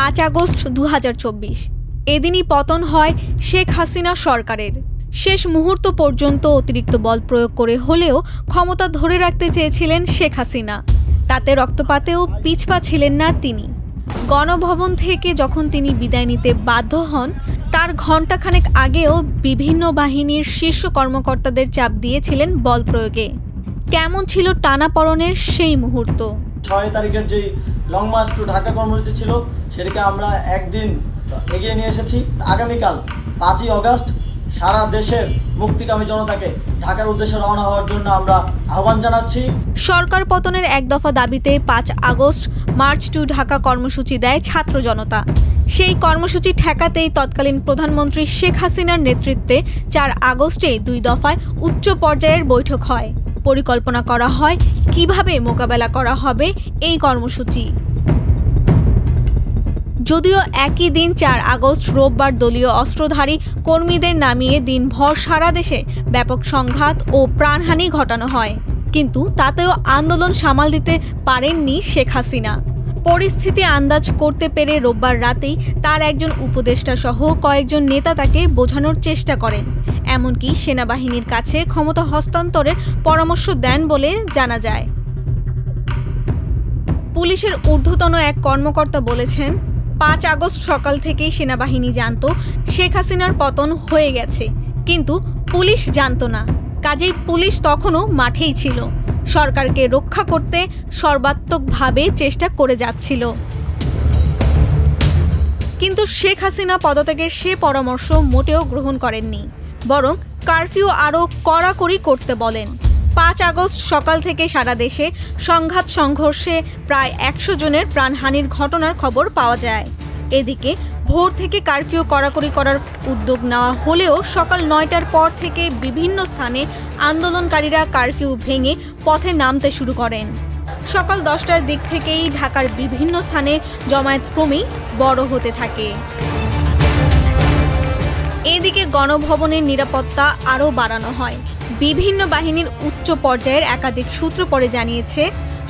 5 August 2024 এদিনই পতন হয় শেখ হাসিনা সরকারের। শেষ মুহূর্ত পর্যন্ত অতিরিক্ত বল প্রয়োগ করে হলেও ক্ষমতা ধরে রাখতে চেয়েছিলেন শেখ হাসিনা। তাতে রক্তপাতেও পিছপা ছিলেন না তিনি। গণভবন থেকে যখন তিনি বিদায় নিতে বাধ্য হন, তার ঘণ্টাখানেক আগেও বিভিন্ন বাহিনীর শীর্ষ কর্মকর্তাদের চাপ দিয়েছিলেন বল প্রয়োগে। কেমন ছিল টানাপড়েনের সেই মুহূর্ত? 6 তারিখের যে লং মার্চ টু ঢাকা কর্মসূচি ছিল, সেটাকে আমরা একদিন এগিয়ে নিয়ে এসেছি। আগামীকাল 5ই আগস্ট সারা দেশের মুক্তিকামী জনতাকে ঢাকার উদ্দেশ্যে রওনা হওয়ার জন্য আমরা আহ্বান জানাচ্ছি। সরকার পতনের এক দফা দাবিতে 5 আগস্ট মার্চ টু ঢাকা কর্মসূচি দেয় ছাত্র জনতা। সেই কর্মসূচি ঠেকাতেই তৎকালীন প্রধানমন্ত্রী শেখ হাসিনার নেতৃত্বে 4 আগস্টে 2 দফায় উচ্চ পর্যায়ের বৈঠক হয়। পরিকল্পনা করা হয় কিভাবে মোকাবেলা করা হবে এই কর্মসূচি। যদিও একই দিন 4 আগস্ট রোববার দলীয় অস্ত্রধারী কর্মীদের নামিয়ে দিনভর সারা দেশে ব্যাপক সংঘাত ও প্রাণহানি ঘটানো হয়, কিন্তু তাতেও আন্দোলন সামাল দিতে পারেননি শেখ হাসিনা। পরিস্থিতি আন্দাজ করতে পেরে রোববার রাতেই তার একজন উপদেষ্টা সহ কয়েকজন নেতা তাকে বোঝানোর চেষ্টা করেন, এমনকি সেনাবাহিনীর কাছে ক্ষমতা হস্তান্তরের পরামর্শ দেন বলে জানা যায়। পুলিশের ঊর্ধ্বতন এক কর্মকর্তা বলেছেন, 5 আগস্ট সকাল থেকেই সেনাবাহিনী জানত শেখ হাসিনার পতন হয়ে গেছে, কিন্তু পুলিশ জানত না। কাজেই পুলিশ তখনও মাঠেই ছিল, সরকারকে রক্ষা করতে সর্বাত্মকভাবে চেষ্টা করে যাচ্ছিল। কিন্তু শেখ হাসিনা পদত্যাগের সে পরামর্শ মোটেও গ্রহণ করেননি, বরং কারফিউ আরও কড়াকড়ি করতে বলেন। 5 আগস্ট সকাল থেকে সারা দেশে সংঘাত সংঘর্ষে প্রায় 100 জনের প্রাণহানির ঘটনার খবর পাওয়া যায়। এদিকে ভোর থেকে কারফিউ কড়াকড়ি করার উদ্যোগ নেওয়া হলেও সকাল 9টার পর থেকে বিভিন্ন স্থানে আন্দোলনকারীরা কারফিউ ভেঙে পথে নামতে শুরু করেন। সকাল 10টার দিক থেকেই ঢাকার বিভিন্ন স্থানে জমায়েত ক্রমেই বড় হতে থাকে। এদিকে গণভবনের নিরাপত্তা আরও বাড়ানো হয়। বিভিন্ন বাহিনীর উচ্চ পর্যায়ের একাধিক সূত্র পরে জানিয়েছে,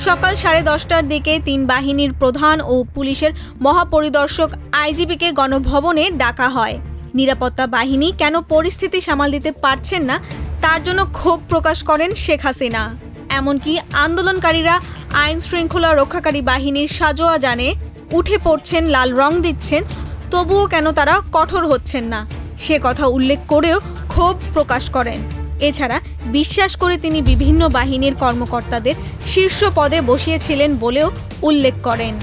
সকাল 10:30টার দিকে 3 বাহিনীর প্রধান ও পুলিশের মহাপরিদর্শক আইজিপিকে গণভবনে ডাকা হয়। নিরাপত্তা বাহিনী কেন পরিস্থিতি সামাল দিতে পারছেন না তার জন্য ক্ষোভ প্রকাশ করেন শেখ হাসিনা। এমনকি আন্দোলনকারীরা আইন শৃঙ্খলা রক্ষাকারী বাহিনীর সাজোয়া জানে উঠে পড়ছেন, লাল রং দিচ্ছেন, তবুও কেন তারা কঠোর হচ্ছেন না সে কথা উল্লেখ করেও ক্ষোভ প্রকাশ করেন। এছাড়া বিশ্বাস করে তিনি বিভিন্ন বাহিনীর কর্মকর্তাদের শীর্ষ পদে বসিয়েছিলেন বলেও উল্লেখ করেন।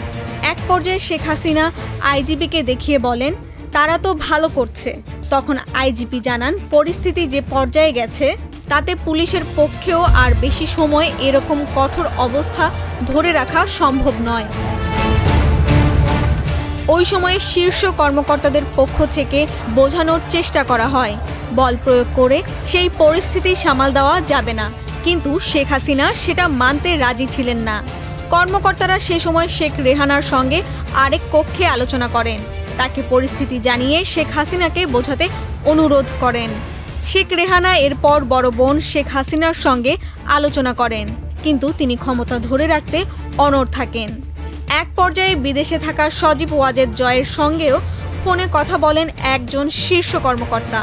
এক পর্যায়ে শেখ হাসিনা আইজিপিকে দেখিয়ে বলেন, তারা তো ভালো করছে। তখন আইজিপি জানান, পরিস্থিতি যে পর্যায়ে গেছে তাতে পুলিশের পক্ষেও আর বেশি সময় এরকম কঠোর অবস্থা ধরে রাখা সম্ভব নয়। ওই সময়ে শীর্ষ কর্মকর্তাদের পক্ষ থেকে বোঝানোর চেষ্টা করা হয়, বল প্রয়োগ করে সেই পরিস্থিতি সামাল দেওয়া যাবে না, কিন্তু শেখ হাসিনা সেটা মানতে রাজি ছিলেন না। কর্মকর্তারা সে সময় শেখ রেহানার সঙ্গে আরেক কক্ষে আলোচনা করেন। তাকে পরিস্থিতি জানিয়ে শেখ হাসিনাকে বোঝাতে অনুরোধ করেন। শেখ রেহানা এরপর বড় বোন শেখ হাসিনার সঙ্গে আলোচনা করেন, কিন্তু তিনি ক্ষমতা ধরে রাখতে অনড় থাকেন। এক পর্যায়ে বিদেশে থাকা সজীব ওয়াজেদ জয়ের সঙ্গেও ফোনে কথা বলেন একজন শীর্ষ কর্মকর্তা।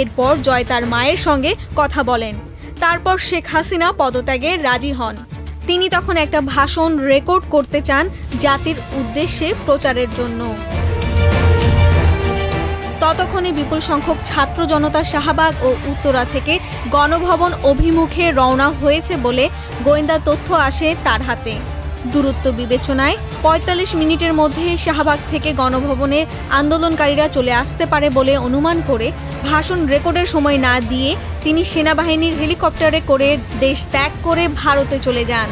এরপর জয় তার মায়ের সঙ্গে কথা বলেন। তারপর শেখ হাসিনা পদত্যাগে রাজি হন। তিনি তখন একটা ভাষণ রেকর্ড করতে চান জাতির উদ্দেশ্যে প্রচারের জন্য। ততক্ষণে বিপুল সংখ্যক ছাত্র জনতা শাহবাগ ও উত্তরা থেকে গণভবন অভিমুখে রওনা হয়েছে বলে গোয়েন্দা তথ্য আসে তার হাতে। দূরত্ব বিবেচনায় 45 মিনিটের মধ্যে শাহবাগ থেকে গণভবনে আন্দোলনকারীরা চলে আসতে পারে বলে অনুমান করে ভাষণ রেকর্ডের সময় না দিয়ে তিনি সেনাবাহিনীর হেলিকপ্টারে করে দেশ ত্যাগ করে ভারতে চলে যান।